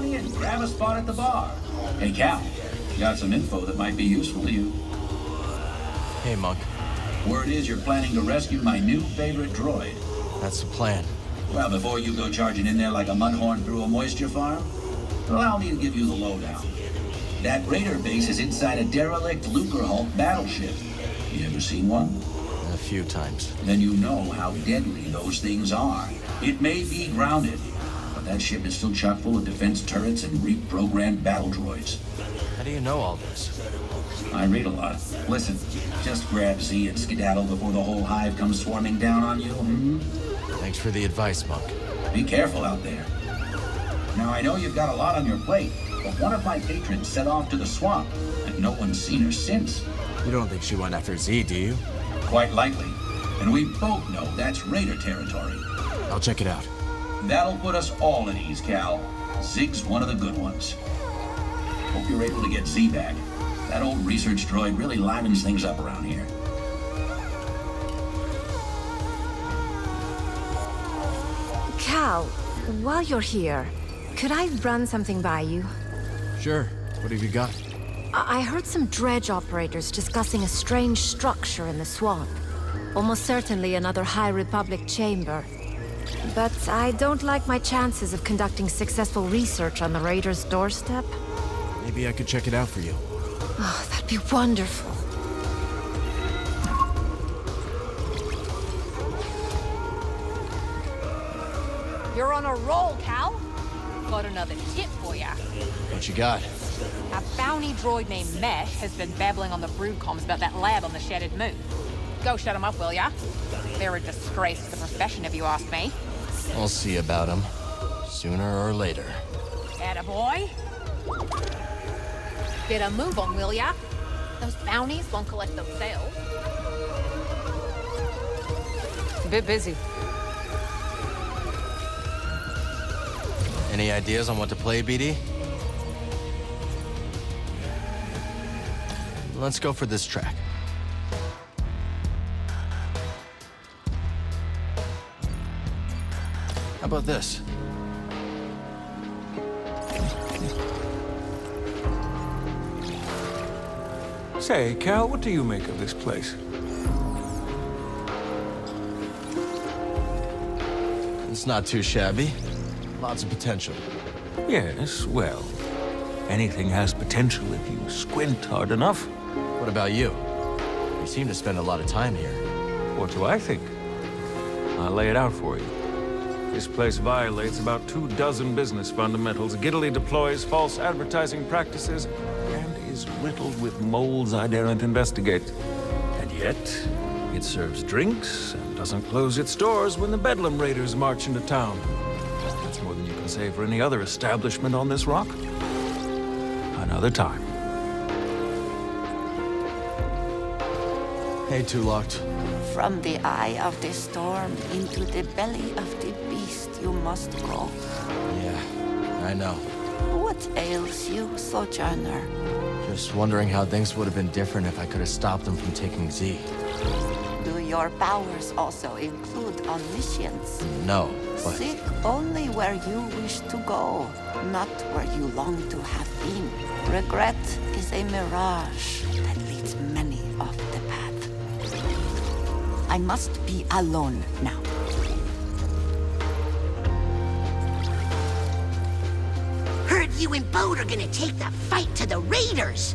me and grab a spot at the bar. Hey, Cal, got some info that might be useful to you. Hey, Monk. Word is you're planning to rescue my new favorite droid. That's the plan. Well, before you go charging in there like a mudhorn through a moisture farm, allow me to give you the lowdown. That raider base is inside a derelict Lucrehulk battleship. You ever seen one? A few times. Then you know how deadly those things are. It may be grounded, but that ship is still chock full of defense turrets and reprogrammed battle droids. How do you know all this? I read a lot. Listen, just grab Z and skedaddle before the whole hive comes swarming down on you, Thanks for the advice, Monk. Be careful out there. Now, I know you've got a lot on your plate, but one of my patrons set off to the swamp, and no one's seen her since. You don't think she went after Z, do you? Quite likely. And we both know that's raider territory. I'll check it out. That'll put us all at ease, Cal. Zig's one of the good ones. Hope you're able to get Z back. That old research droid really livens things up around here. Cal, while you're here, could I run something by you? Sure. What have you got? I heard some dredge operators discussing a strange structure in the swamp. Almost certainly another High Republic chamber. But I don't like my chances of conducting successful research on the Raiders' doorstep. Maybe I could check it out for you. Oh, that'd be wonderful. You're on a roll, Cal. Got another tip for ya. What you got? A bounty droid named Mesh has been babbling on the brood comms about that lab on the Shattered Moon. Go shut him up, will ya? They're a disgrace to the profession, if you ask me. We'll see about him. Sooner or later. Attaboy. Get a move on, will ya? Those bounties won't collect themselves. A bit busy. Any ideas on what to play, BD? Let's go for this track. How about this? Say, Cal, what do you make of this place? It's not too shabby. Lots of potential. Yes, well, anything has potential if you squint hard enough. What about you? You seem to spend a lot of time here. What do I think? I'll lay it out for you. This place violates about 24 business fundamentals, giddily deploys false advertising practices, and is riddled with moles I daren't investigate. And yet, it serves drinks and doesn't close its doors when the Bedlam Raiders march into town. That's more than you can say for any other establishment on this rock. Another time. Hey, Two Locked. From the eye of the storm into the belly of the beast you must go. Yeah, I know. What ails you, Sojourner? Just wondering how things would have been different if I could have stopped them from taking Z. Do your powers also include omniscience? No, but... Seek only where you wish to go, not where you long to have been. Regret is a mirage that leads many off the path. I must be alone now. Heard you and Bode are gonna take the fight to the Raiders.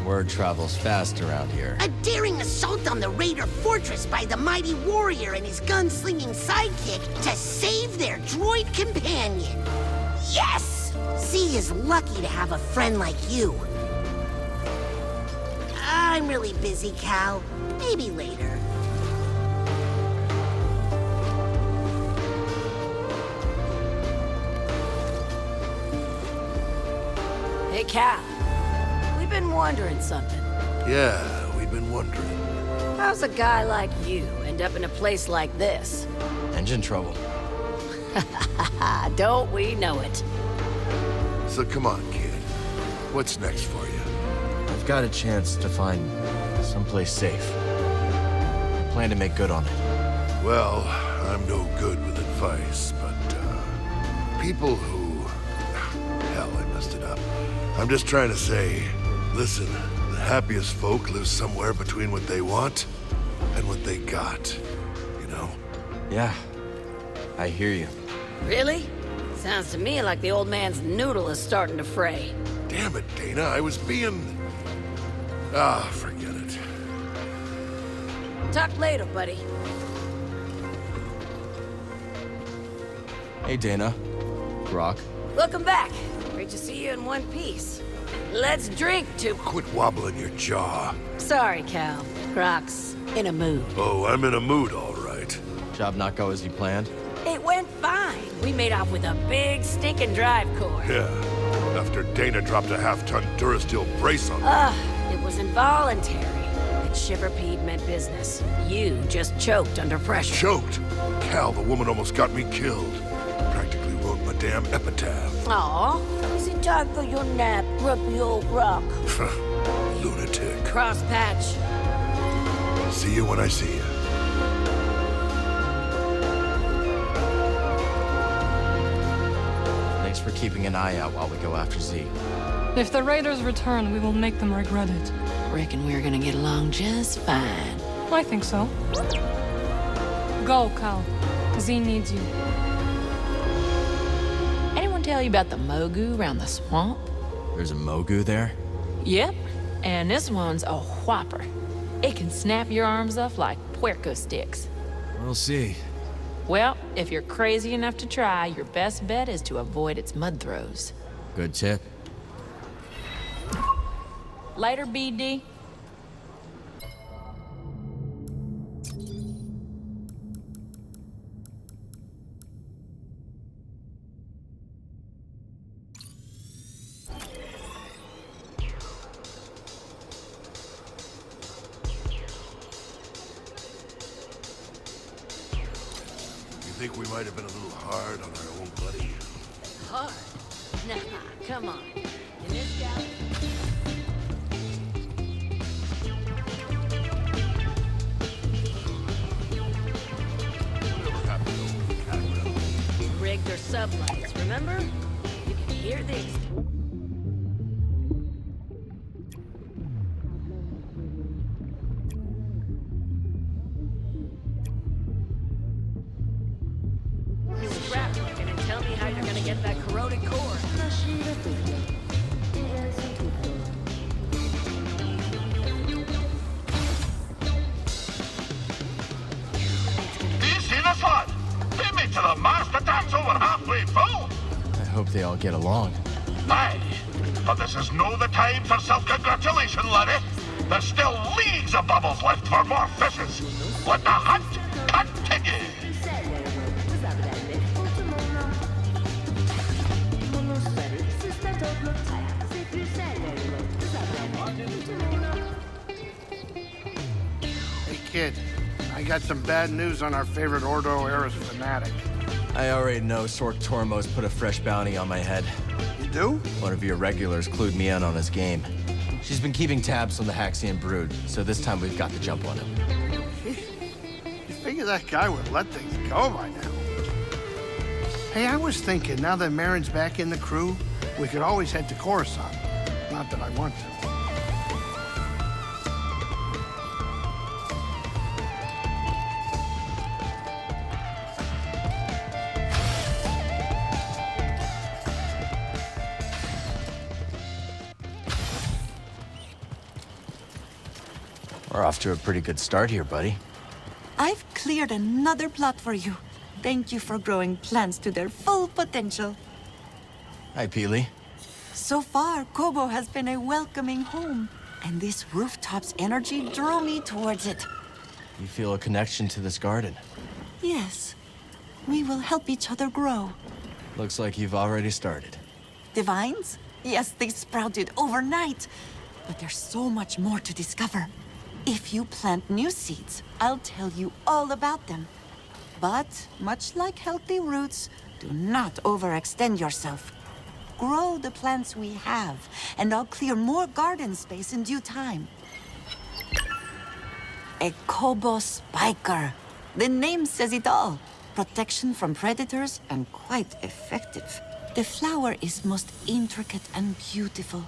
Word travels fast around here. A daring assault on the Raider fortress by the mighty warrior and his gunslinging sidekick to save their droid companion. Yes! Z is lucky to have a friend like you. I'm really busy, Cal. Maybe later. Hey, Cal. We've been wondering something. Yeah, we've been wondering. How's a guy like you end up in a place like this? Engine trouble. Don't we know it? So come on, kid. What's next for you? I've got a chance to find someplace safe. I plan to make good on it. Well, I'm no good with advice, but, people who... Hell, busted up. I'm just trying to say, listen, the happiest folk live somewhere between what they want and what they got, you know? Yeah, I hear you. Really? Sounds to me like the old man's noodle is starting to fray. Damn it, Dana, I was being... forget it. Talk later, buddy. Hey, Dana. Rock. Welcome back. Great to see you in one piece. Let's drink to... Quit wobbling your jaw. Sorry, Cal. Croc's in a mood. Oh, I'm in a mood, all right. Job not go as you planned? It went fine. We made off with a big stinking drive core. Yeah, after Dana dropped a half-ton Durasteel brace on me. It was involuntary. And Shiver Pete meant business. You just choked under pressure. Choked? Cal, the woman almost got me killed. Practically wrote my damn epitaph. Aw, is it time for your nap, grumpy old rock? Lunatic. Cross patch. See you when I see you. Thanks for keeping an eye out while we go after Z. If the raiders return, we will make them regret it. Reckon we're gonna get along just fine. I think so. Go, Cal. Z needs you. Anyone tell you about the Mogu around the swamp? There's a Mogu there? Yep, and this one's a whopper. It can snap your arms off like puerco sticks. We'll see. Well, if you're crazy enough to try, your best bet is to avoid its mud throws. Good tip. Later, BD. You think we might have been a little hard on our own buddy? Hard? Nah, come on. In this galaxy... Whatever happened to old Catwell? Rigged their sublights, remember? You can hear this. Scrap working and tell me how you're gonna get that corroded core. You see this one? Beat me to the mast, the tank's over halfway full. I hope they all get along. Aye, but this is no the time for self-congratulation, laddie. There's still leagues of bubbles left for more fishes. Let the hunt continue. Hey kid, I got some bad news on our favorite Ordo Eris fanatic. I already know Sork Tormos put a fresh bounty on my head. You do? One of your regulars clued me in on his game. She's been keeping tabs on the Haxian brood, so this time we've got the jump on him. You figure that guy would let things go by now. Hey, I was thinking, now that Marin's back in the crew, we could always head to Coruscant. Not that I want to. We're off to a pretty good start here, buddy. I've cleared another plot for you. Thank you for growing plants to their full potential. Hi, Peely. So far, Koboh has been a welcoming home, and this rooftop's energy drew me towards it. You feel a connection to this garden. Yes, we will help each other grow. Looks like you've already started. The vines? Yes, they sprouted overnight, but there's so much more to discover. If you plant new seeds, I'll tell you all about them. But, much like healthy roots, do not overextend yourself. Grow the plants we have, and I'll clear more garden space in due time. A Koboh spiker. The name says it all. Protection from predators and quite effective. The flower is most intricate and beautiful,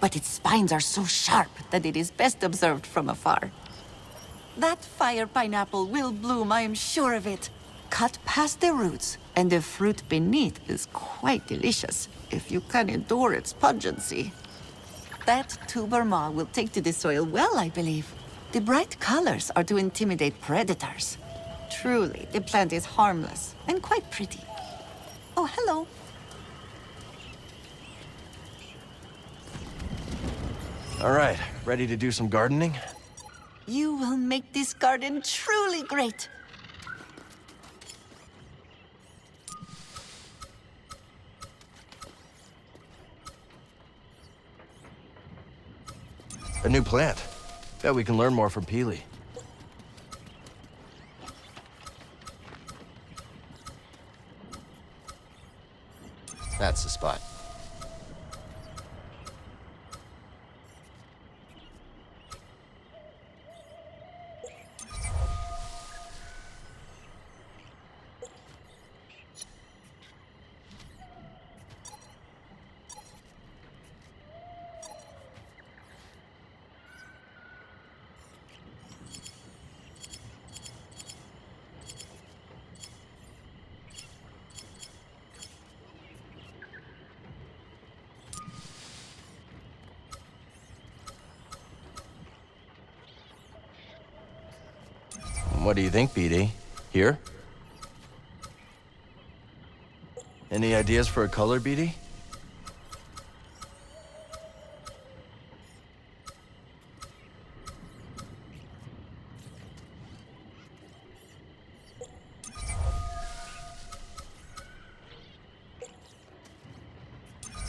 but its spines are so sharp that it is best observed from afar. That fire pineapple will bloom, I am sure of it. Cut past the roots, and the fruit beneath is quite delicious, if you can endure its pungency. That tuber maw will take to the soil well, I believe. The bright colors are to intimidate predators. Truly, the plant is harmless and quite pretty. Oh, hello. All right, ready to do some gardening? You will make this garden truly great. A new plant. Bet we can learn more from Peely. That's the spot. What do you think, BD? Here? Any ideas for a color, BD?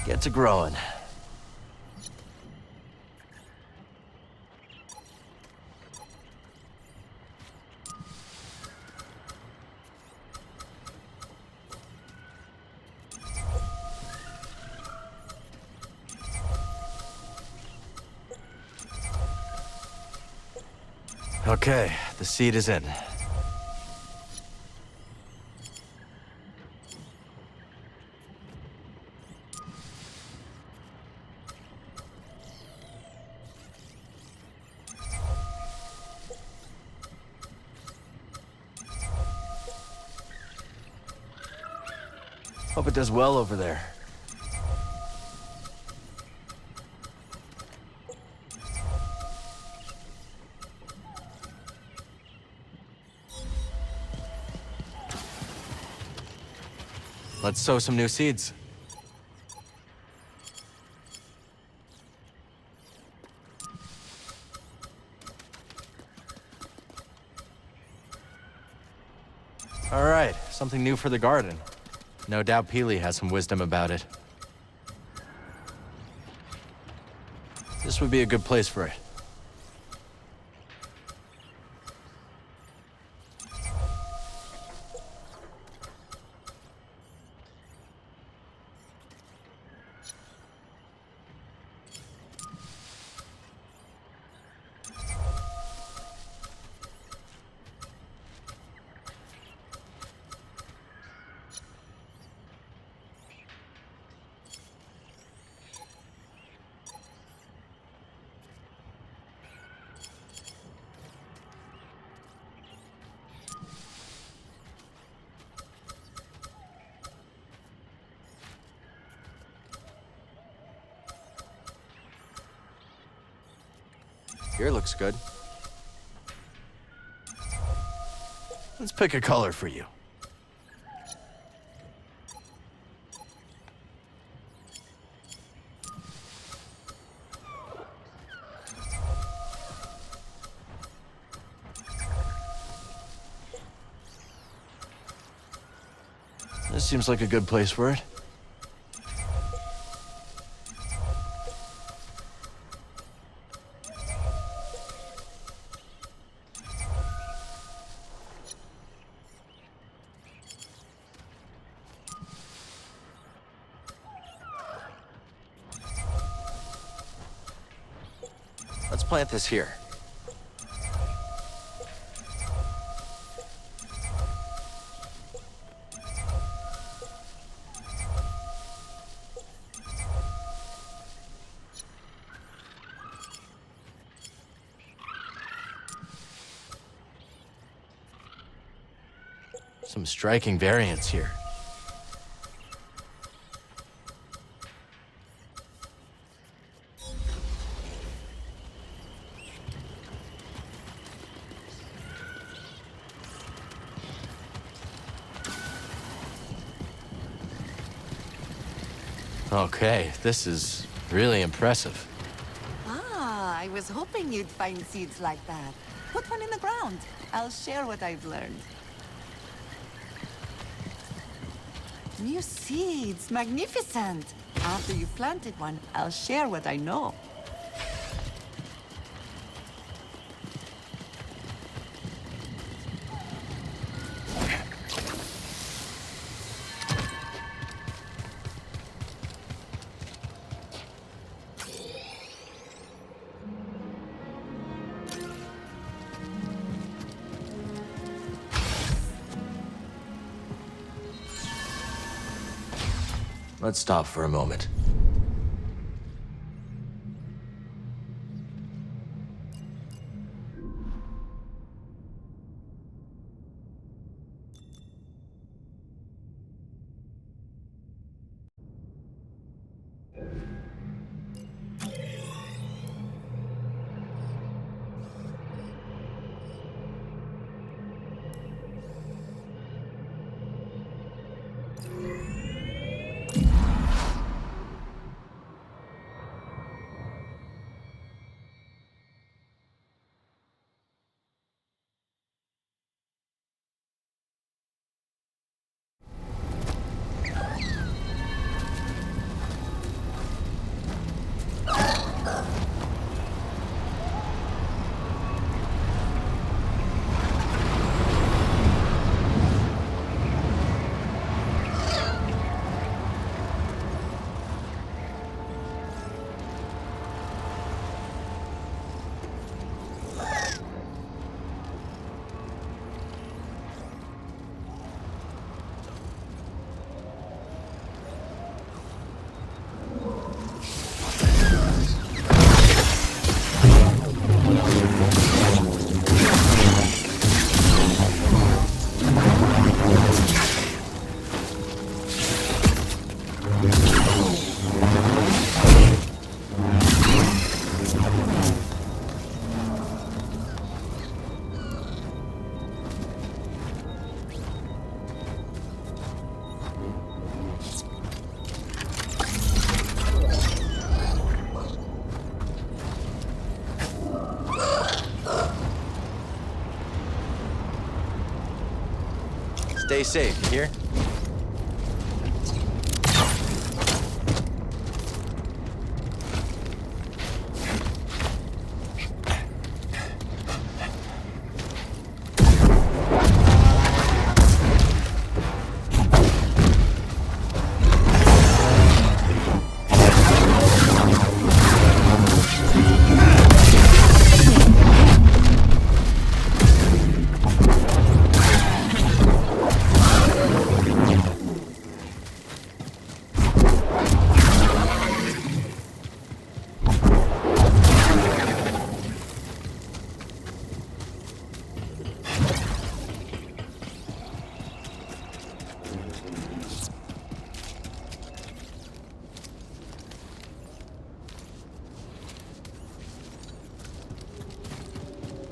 Get to growing. Okay, the seed is in. Hope it does well over there. Let's sow some new seeds. All right, something new for the garden. No doubt Peely has some wisdom about it. This would be a good place for it. Here looks good. Let's pick a color for you. This seems like a good place for it. Let's plant this here. Some striking variants here. Okay, this is really impressive. Ah, I was hoping you'd find seeds like that. Put one in the ground. I'll share what I've learned. New seeds, magnificent. After you've planted one, I'll share what I know. Let's stop for a moment. Stay safe, you hear?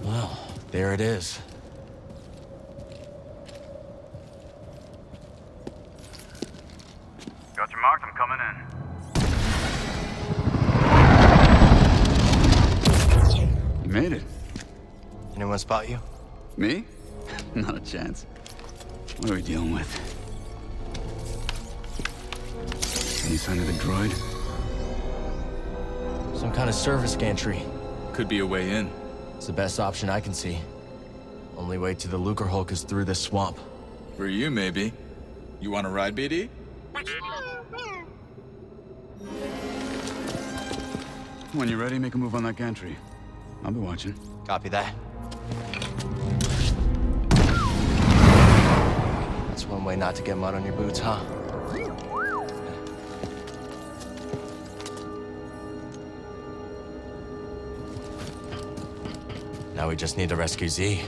Well, there it is. Got your mark, I'm coming in. You made it. Anyone spot you? Me? Not a chance. What are we dealing with? Any sign of the droid? Some kind of service gantry. Could be a way in. It's the best option I can see. Only way to the Lucrehulk is through this swamp. For you, maybe. You want a ride, BD? When you're ready, make a move on that gantry. I'll be watching. Copy that. That's one way not to get mud on your boots, huh? Now we just need to rescue Z.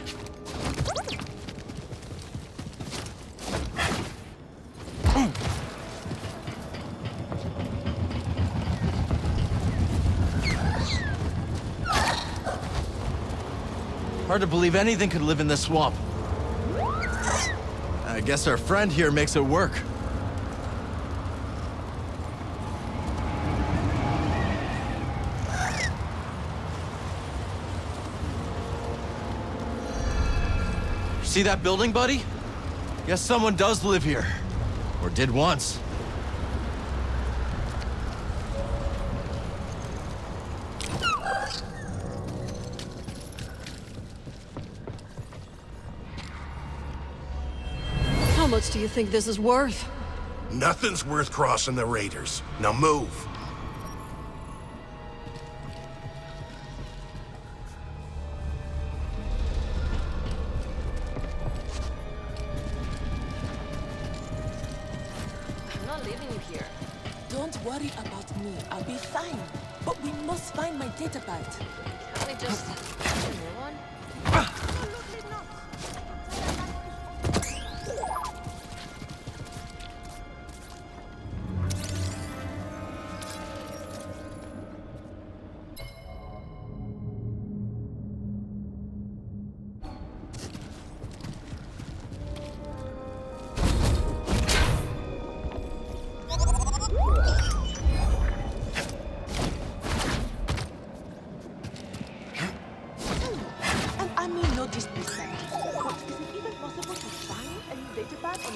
Hard to believe anything could live in this swamp. I guess our friend here makes it work. See that building, buddy? Guess someone does live here. Or did once. How much do you think this is worth? Nothing's worth crossing the Raiders. Now move. I'm not leaving you here. Don't worry about me. I'll be fine. But we must find my datapad. Can't we just get a new one?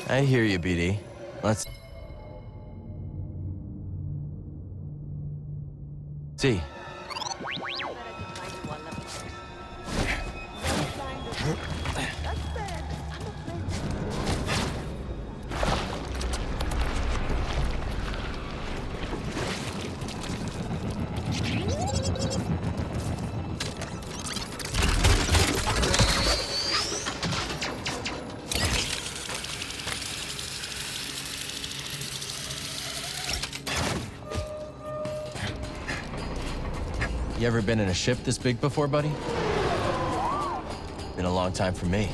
I hear you, BD. Let's see. You ever been in a ship this big before, buddy? Been a long time for me.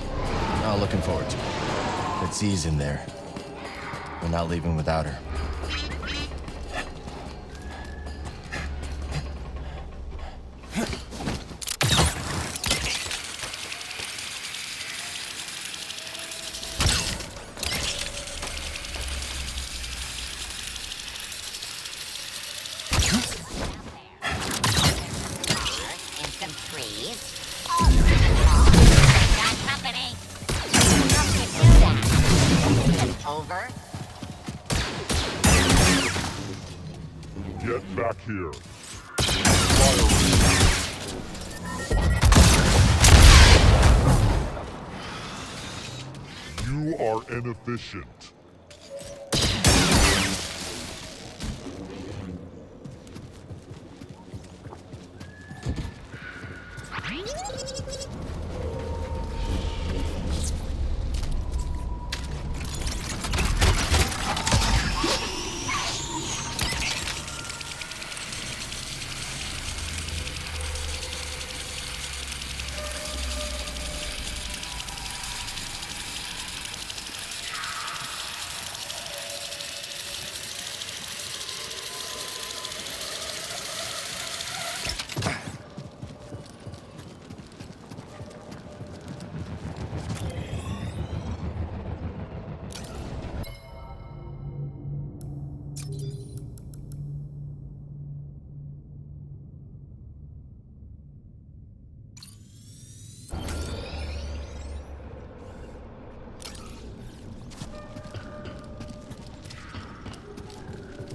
Not looking forward to it. But Z's in there. We're not leaving without her. Over. Get back here. You are inefficient.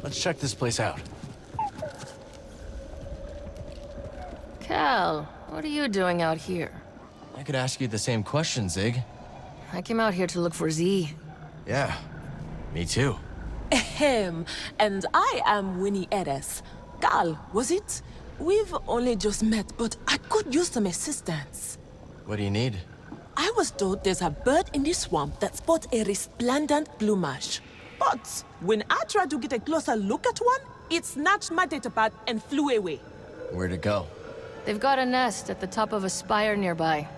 Let's check this place out. Cal, what are you doing out here? I could ask you the same question, Zig. I came out here to look for Z. Yeah, me too. Ahem. And I am Winnie Eres. Cal, was it? We've only just met, but I could use some assistance. What do you need? I was told there's a bird in this swamp that sports a resplendent plumage. But when I tried to get a closer look at one, it snatched my datapad and flew away. Where'd it go? They've got a nest at the top of a spire nearby.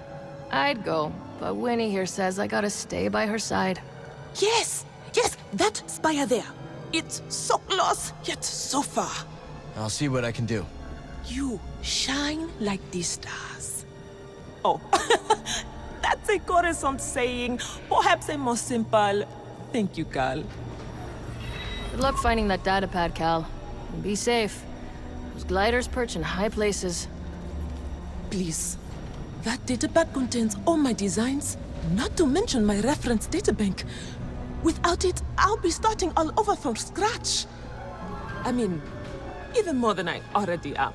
I'd go, but Winnie here says I gotta stay by her side. Yes, that spire there. It's so close, yet so far. I'll see what I can do. You shine like the stars. Oh, that's a Coruscant saying. Perhaps a more simple. Thank you, Cal. Good luck finding that datapad, Cal. And be safe. Those gliders perch in high places. Please. That datapad contains all my designs, not to mention my reference databank. Without it, I'll be starting all over from scratch. I mean, even more than I already am.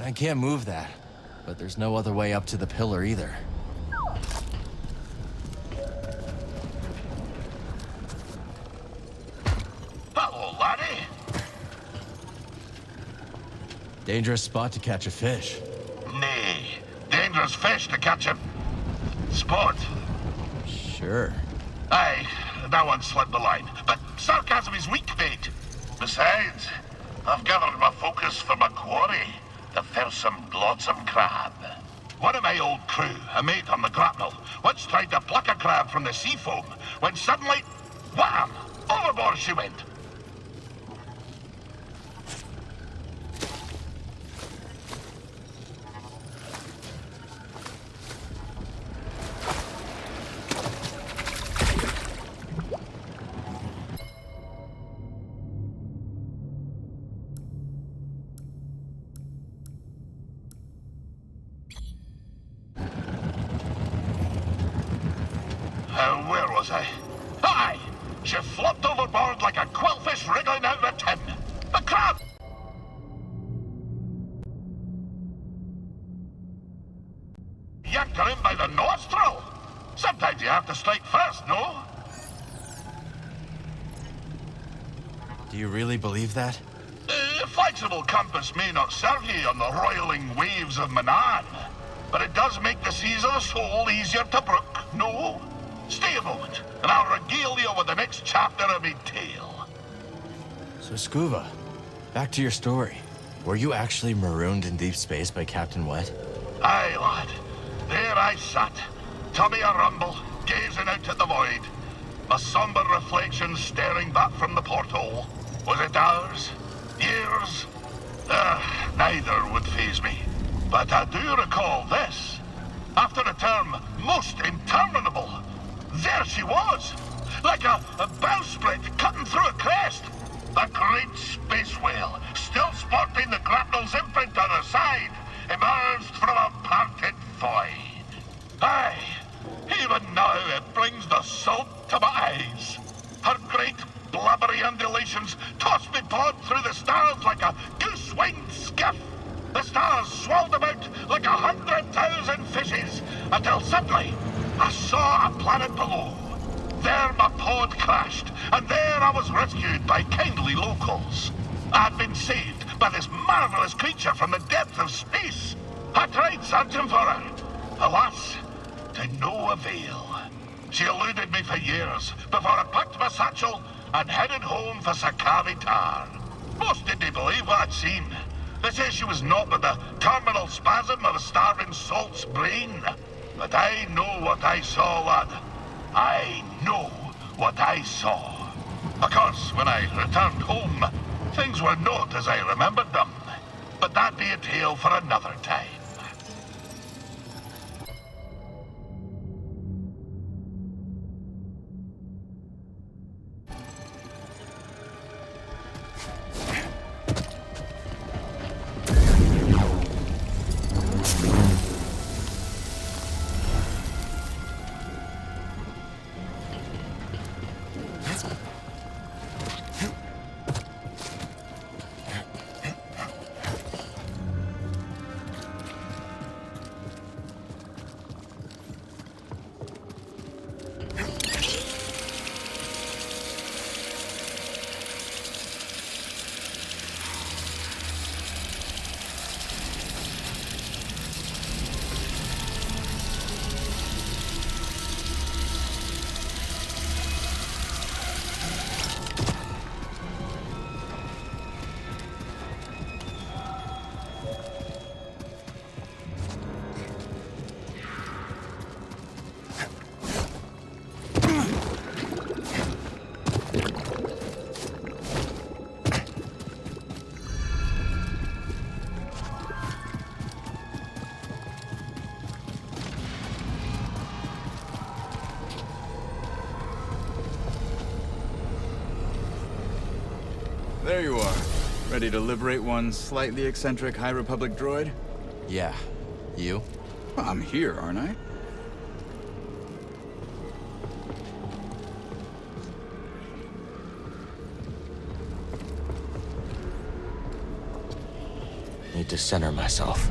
I can't move that, but there's no other way up to the pillar either. Hello, laddie. Dangerous spot to catch a fish. Nay, dangerous fish to catch a sport. Sure. Aye, that one slipped the line, but sarcasm is weak bait. Besides, I've gathered my focus for my quarry, the fearsome, glotsome crab. One of my old crew, a mate on the grapnel, once tried to pluck a crab from the sea foam, when suddenly, wham! Overboard she went. Where was I? Aye! She flopped overboard like a quillfish wriggling out of a tin. A crab! Yanked her in by the nostril. Sometimes you have to strike first, no? Do you really believe that? Flexible compass may not serve you on the roiling waves of Manan, but it does make the seas of the soul easier to brook, no? Stay a moment, and I'll regale you with the next chapter of my tale. So Scuba, back to your story. Were you actually marooned in deep space by Captain Wet? Aye, lad. There I sat, tummy a-rumble, gazing out at the void. My somber reflection staring back from the porthole. Was it hours? Years? Neither would faze me. But I do recall this. After a term most interminable, there she was, like a bowsprit cutting through a crest. A great space whale, still sporting the grapnel's imprint on her side, emerged from a parted void. Aye, even now it brings the salt to my eyes. Her great blubbery undulations tossed me pod through the stars like a goose-winged skiff. The stars swirled about like 100,000 fishes, until suddenly I saw a planet below. There my pod crashed, and there I was rescued by kindly locals. I'd been saved by this marvelous creature from the depths of space. I tried searching for her. Alas, to no avail. She eluded me for years before I packed my satchel and headed home for Sakari Tar. Most didn't believe what I'd seen. They say she was not but the terminal spasm of a starving salt's brain. But I know what I saw, lad. I know what I saw. Of course, when I returned home, things were not as I remembered them. But that be a tale for another time. There you are. Ready to liberate one slightly eccentric High Republic droid? Yeah. You? Well, I'm here, aren't I? Need to center myself.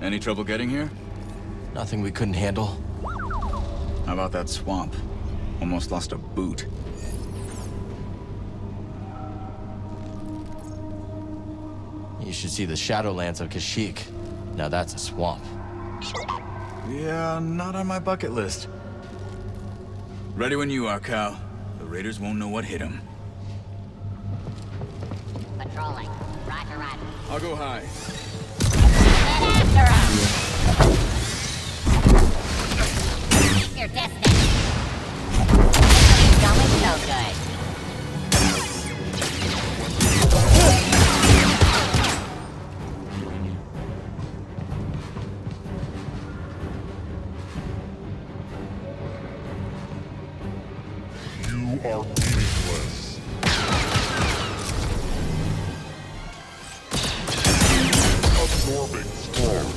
Any trouble getting here? Nothing we couldn't handle. How about that swamp? Almost lost a boot. You should see the Shadowlands of Kashyyyk. Now that's a swamp. Yeah, not on my bucket list. Ready when you are, Cal. The raiders won't know what hit them. Patrolling. Roger, roger. I'll go high. Get after him! Your destiny. Going no good. You are meaningless. Absorbing storm.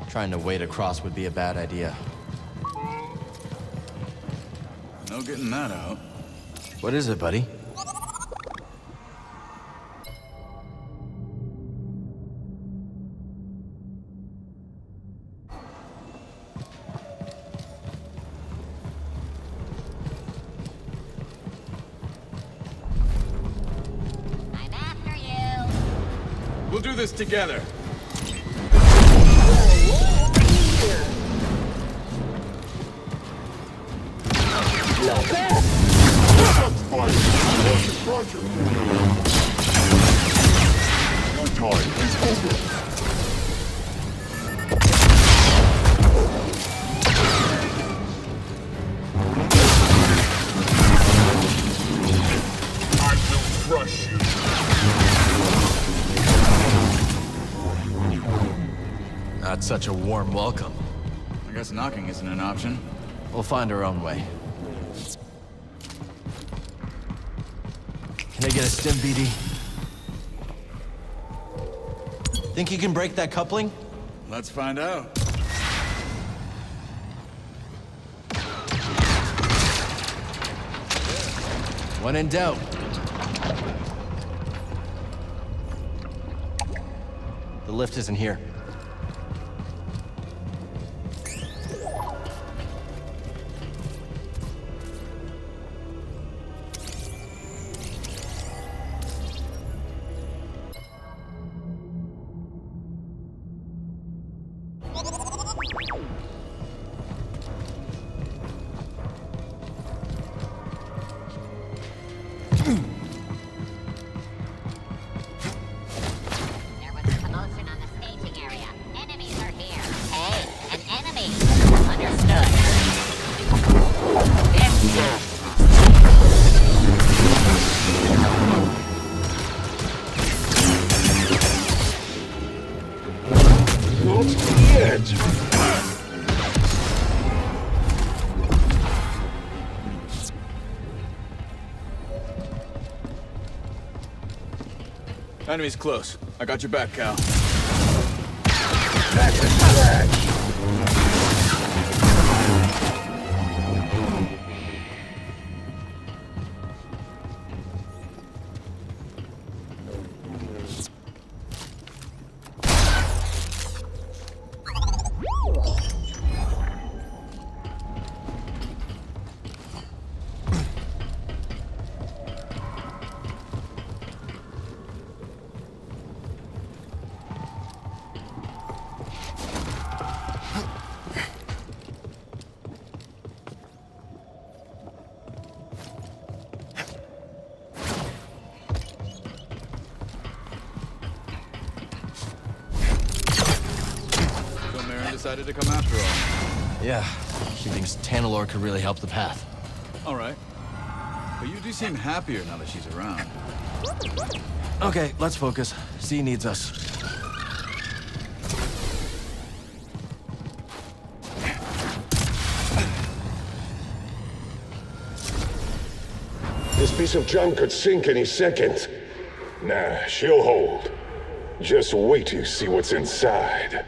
Trying to wade across would be a bad idea. No getting that out. What is it, buddy? do this together. Not such a warm welcome. I guess knocking isn't an option. We'll find our own way. Can I get a stim, BD? Think you can break that coupling? Let's find out. When in doubt. The lift isn't here. There was a commotion on the staging area. Enemies are here. Hey, an enemy. Understood. Enemy's close. I got your back, Cal. Decided to come after all. Yeah, she thinks Tanalor could really help the path. All right. But you do seem happier now that she's around. Okay, let's focus. C needs us. This piece of junk could sink any second. Nah, she'll hold. Just wait till you see what's inside.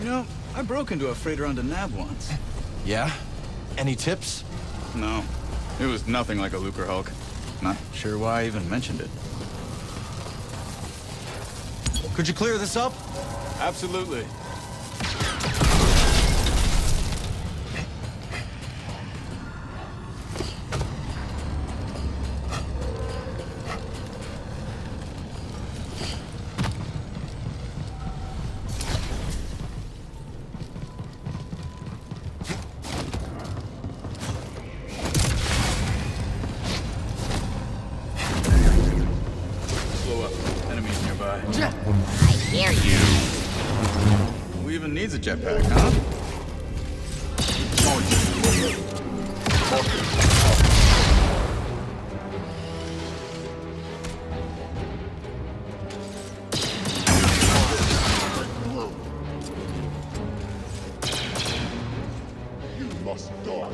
You know, I broke into a freighter on Denab once. Yeah? Any tips? No. It was nothing like a Lucrehulk. Not sure why I even mentioned it. Could you clear this up? Absolutely. I hear you. Who even needs a jetpack, huh? You must die.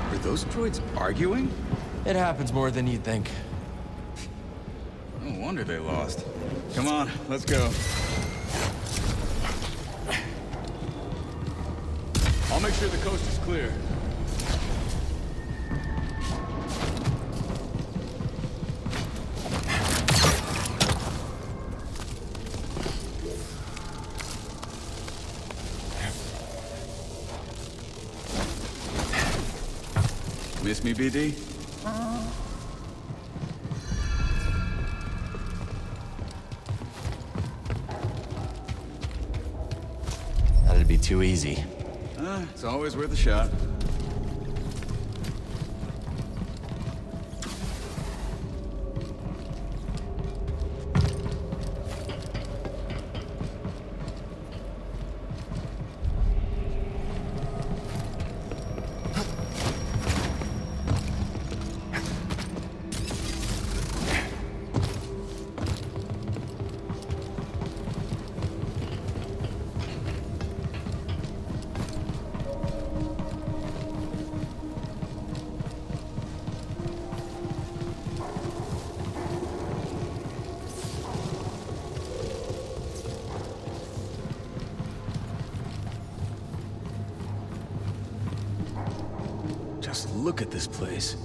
Are those droids arguing? It happens more than you'd think. No wonder they lost. Come on, let's go. I'll make sure the coast is clear. Miss me, BD? That'd be too easy. It's always worth a shot. Just look at this place.